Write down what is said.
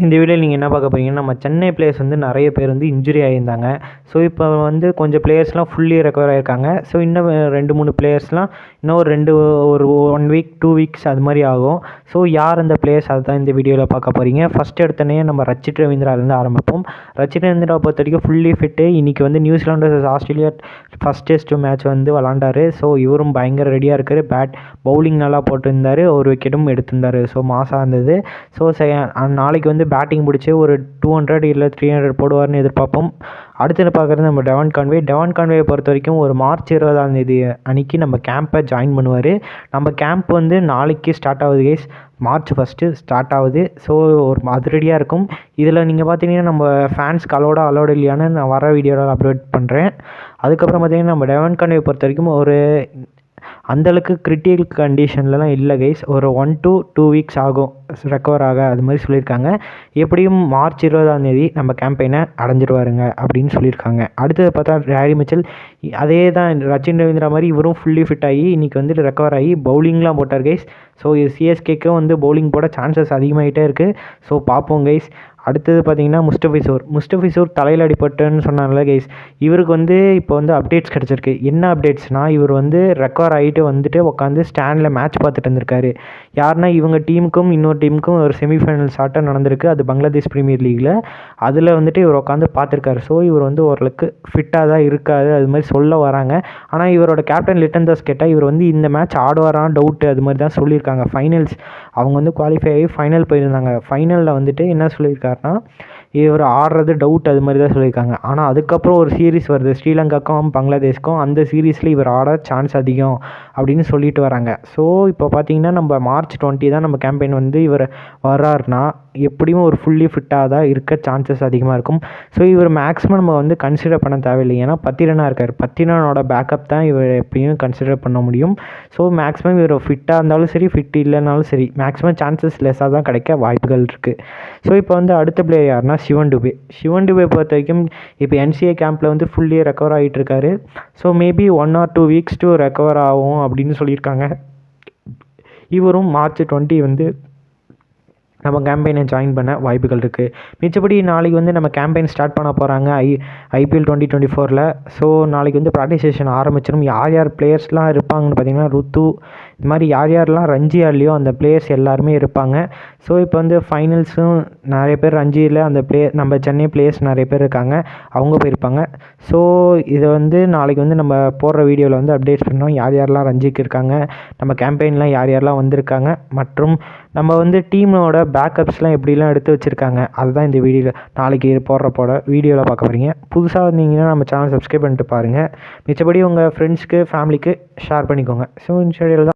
இந்த வீடியோவில் நீங்கள் என்ன பார்க்க போறீங்கன்னா, நம்ம சென்னை பிளேயர்ஸ் வந்து நிறைய பேர் வந்து இன்ஜுரி ஆகியிருந்தாங்க. ஸோ இப்போ வந்து கொஞ்சம் பிளேயர்ஸ்லாம் ஃபுல்லி ரெக்கவர் ஆகியிருக்காங்க. ஸோ இன்னும் 2-3 பிளேயர்ஸ்லாம் இன்னும் ஒரு 1 வீக் 2 வீக்ஸ் அது மாதிரி ஆகும். ஸோ யார் அந்த பிளேயர்ஸ் அதுதான் இந்த வீடியோவில் பார்க்க போகிறீங்க. ஃபஸ்ட் எடுத்தோடனே நம்ம ரச்சித் ரவீந்திராலேருந்து ஆரம்பிப்போம். ரச்சித் ரவீந்திரா பொறுத்த வரைக்கும் ஃபுல்லி ஃபிட்டு. இன்றைக்கி வந்து New Zealand vs Australia first test match வந்து விளாண்டாரு. ஸோ இவரும் பயங்கர ரெடியாக இருக்கார். பவுலிங் நல்லா போட்டிருந்தார், ஒரு விக்கெட்டும் எடுத்திருந்தார். ஸோ மாசாக இருந்தது. ஸோ நாளைக்கு வந்து பேட்டிங் பிடிச்சி ஒரு 200 இல்லை 300 போடுவார்னு எதிர்பார்ப்போம். அடுத்தது பார்க்குறது நம்ம டெவான் கான்வேயை பொறுத்த வரைக்கும் ஒரு மார்ச் 20ஆம் அன்றைக்கி நம்ம கேம்பை ஜாயின் பண்ணுவார். நம்ம கேம்ப் வந்து நாளைக்கு ஸ்டார்ட் ஆகுது கைஸ். மார்ச் 1 ஸ்டார்ட் ஆகுது. ஸோ ஒரு அதிரடியாக இருக்கும். இதில் நீங்கள் பார்த்தீங்கன்னா நம்ம ஃபேன்ஸ்க்கு அலோடு இல்லையான்னு நான் வர வீடியோவில் அப்டேட் பண்ணுறேன். அதுக்கப்புறம் பார்த்தீங்கன்னா நம்ம டெவான் கான்வேயை பொறுத்த வரைக்கும் ஒரு அந்தளவுக்கு கிரிட்டிக்கல் கண்டிஷன்லலாம் இல்லை கைஸ். ஒரு 1 to 2 வீக்ஸ் ஆகும் ரெக்கவர் ஆக, அது மாதிரி சொல்லியிருக்காங்க. எப்படியும் மார்ச் 20ஆம் நம்ம கேம்பெயினை அடைஞ்சிருவாருங்க அப்படின்னு சொல்லியிருக்காங்க. அடுத்தது பார்த்தா ஹாரி மிச்சல், அதே தான் ரச்சின் ரவீந்திரா மாதிரி இவரும் ஃபுல்லி ஃபிட் ஆகி இன்றைக்கி வந்து ரெக்கவர் ஆகி பவுலிங்லாம் போட்டார் கைஸ். ஸோ சிஎஸ்கேக்கும் வந்து பவுலிங் போட சான்சஸ் அதிகமாகிட்டே இருக்குது. ஸோ பார்ப்போம் கைஸ். அடுத்தது பார்த்தீங்கன்னா முஸ்டபிசூர் தலையில் அடிபட்டுன்னு சொன்னார்ல கைஸ். இவருக்கு வந்து இப்போ வந்து அப்டேட்ஸ் கிடச்சிருக்கு. என்ன அப்டேட்ஸ்னால், இவர் வந்து ரெக்கவர் ஆகிட்டு வந்துட்டு உட்காந்து ஸ்டாண்டில் மேட்ச் பார்த்துட்டு இருந்திருக்காரு. யாருன்னா இவங்க டீமுக்கும் இன்னொரு டீமுக்கும் ஒரு செமிஃபைனல்ஸ் ஆட்டம் நடந்திருக்கு. அது பங்களாதேஷ் பிரீமியர் லீகில். அதில் வந்துட்டு இவர் உட்காந்து பார்த்துருக்காரு. ஸோ இவர் வந்து ஓரளவுக்கு ஃபிட்டாக தான் இருக்காது, அது மாதிரி சொல்ல வராங்க. ஆனால் இவரோட கேப்டன் லிட்டன் தாஸ் கேட்டால் இவர் வந்து இந்த மேட்ச் ஆடுவாரான்னு டவுட்டு, அது மாதிரி தான் சொல்லியிருக்காங்க. ஃபைனல்ஸ் அவங்க வந்து குவாலிஃபை ஆகி ஃபைனல் போயிருந்தாங்க. ஃபைனலில் வந்துட்டு என்ன சொல்லியிருக்காருன்னா, இவர் ஆடுறது டவுட், அது மாதிரி தான் சொல்லியிருக்காங்க. ஆனால் அதுக்கப்புறம் ஒரு சீரீஸ் வருது ஸ்ரீலங்காக்கும் பங்களாதேஷ்க்கும். அந்த சீரீஸில் இவர் ஆட சான்ஸ் அதிகம் அப்படின்னு சொல்லிட்டு வராங்க. ஸோ இப்போ பார்த்தீங்கன்னா நம்ம மார்ச் 20 தான் நம்ம கேம்பெயின் வந்து இவர் வர்றாருனா எப்படியும் ஒரு ஃபுல்லி ஃபிட்டாக தான் இருக்க சான்சஸ் அதிகமாக இருக்கும். ஸோ இவர் மேக்ஸிமம் நம்ம வந்து கன்சிடர் பண்ண தேவையில்லை. ஏன்னா பத்திரனா இருக்கார். பத்திரனோட பேக்கப் தான் இவர் எப்படியும் கன்சிடர் பண்ண முடியும். ஸோ மேக்ஸிமம் இவர் ஃபிட்டாக இருந்தாலும் சரி, ஃபிட் இல்லைனாலும் சரி, மேக்ஸிமம் சான்சஸ் லெஸ்ஸாக தான் கிடைக்க வாய்ப்புகள் இருக்குது. ஸோ இப்போ வந்து அடுத்த பிளேயர் யாருன்னா சிவன் டுபே பொறுத்த வரைக்கும் இப்போ என்சிஏ கேம்பில் வந்து ஃபுல்லி ரெக்கவர் ஆகிட்டு இருக்காரு. So maybe 1 or 2 weeks to recover ஆகும் அப்படின்னு சொல்லியிருக்காங்க. இவரும் மார்ச் 20 வந்து நம்ம கேம்பெயினை ஜாயின் பண்ண வாய்ப்புகள் இருக்குது. மிச்சப்படி நாளைக்கு வந்து நம்ம கேம்பெயின் ஸ்டார்ட் பண்ண போகிறாங்க ஐபிஎல் 2024. ஸோ நாளைக்கு வந்து ப்ராக்டிஸ் செஷன் ஆரம்பிச்சிடும். யார் பிளேயர்ஸ்லாம் இருப்பாங்கன்னு பார்த்தீங்கன்னா ருத்து, இது மாதிரி யாரெல்லாம் ரஞ்சி ஆடலையோ அந்த பிளேயர்ஸ் எல்லாருமே இருப்பாங்க. ஸோ இப்போ வந்து ஃபைனல்ஸும் நிறைய பேர் ரஞ்சியில் அந்த நம்ம சென்னை பிளேயர்ஸ் நிறைய பேர் இருக்காங்க, அவங்க போயிருப்பாங்க. ஸோ இதை வந்து நாளைக்கு வந்து நம்ம போடுற வீடியோவில் வந்து அப்டேட்ஸ் பண்ணோம். யாரெல்லாம் ரஞ்சிக்கு இருக்காங்க, நம்ம கேம்பெயின்லாம் யாரெல்லாம் வந்திருக்காங்க, மற்றும் நம்ம வந்து டீமோட பேக்கப்ஸ்லாம் எப்படிலாம் எடுத்து வச்சுருக்காங்க, அதுதான் இந்த வீடியோவில் நாளைக்கு போடுற வீடியோவில் பார்க்க போகிறீங்க. புதுசாக வந்தீங்கன்னா நம்ம சேனல் சப்ஸ்கிரைப் பண்ணிட்டு பாருங்கள். மிச்சப்படி உங்கள் ஃப்ரெண்ட்ஸ்க்கு ஃபேமிலிக்கு ஷேர் பண்ணிக்கோங்க. ஸோ இந்த வீடியோவில் தான்